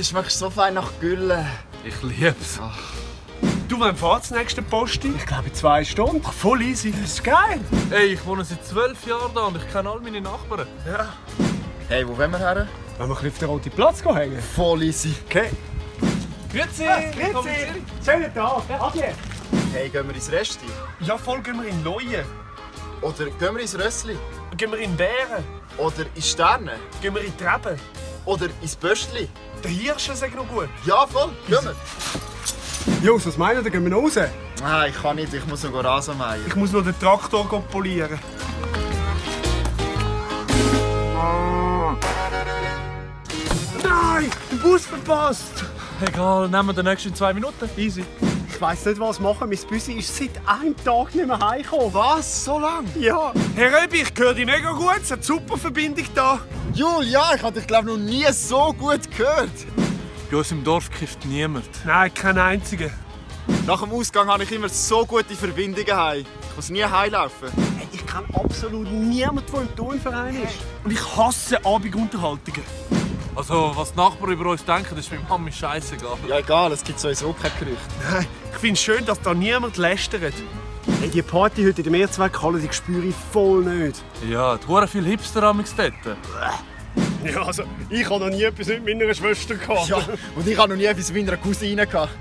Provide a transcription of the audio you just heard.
schmeckst so fein nach Gülle. Ich lieb's. Du, wann fährt das nächste Posti? Ich glaube in 2 Stunden. Ach, voll easy. Das ist geil. Ey, ich wohne seit 12 Jahren da und ich kenne all meine Nachbarn. Ja. Hey, wo wollen wir her? Wenn wir auf den roten Platz hängen. Voll easy. Okay. Grüezi! Grüezi. Schönen Tag. Adieu. Hey, gehen wir ins Resti? Ja, voll gehen wir in Leuen. Oder gehen wir ins Rössli? Gehen wir in Bären. Oder ins Sterne? Gehen wir in Treben. Oder ins Böstli? Der Hirsch ist noch gut. Ja, voll. Gehen wir. Jungs, was meinen ihr? Gehen wir raus? Nein, ich kann nicht. Ich muss noch Rasen mähen. Ich muss noch den Traktor polieren. Nein, den Bus verpasst. Egal, nehmen wir den nächsten 2 Minuten. Easy. Ich weiss nicht, was machen. Mein Büsi ist seit einem Tag nicht mehr heimgekommen. Was? So lang? Ja. Herr Röbi, ich höre dich mega gut. Es hat super Verbindung da. Julia, ich habe dich glaube noch nie so gut gehört. Bei uns im Dorf kifft niemand. Nein, kein einziger. Nach dem Ausgang habe ich immer so gute Verbindungen heim. Ich muss nie heimlaufen. Hey, ich kenne absolut niemanden, der im Turnverein ist. Und ich hasse Abendunterhaltungen. Also, was die Nachbarn über uns denken, ist meiner Mami scheißegal. Ja, egal, es gibt sowieso kein Gerücht. Nein, ich finde es schön, dass da niemand lästert. Hey, die Party heute in der Mehrzweckhalle, die spüre ich voll nicht. Ja, die Huren viele Hipster am dort. Ja, also, ich habe noch nie etwas mit meiner Schwester gehabt. Ja, und ich habe noch nie etwas mit meiner Cousine gehabt.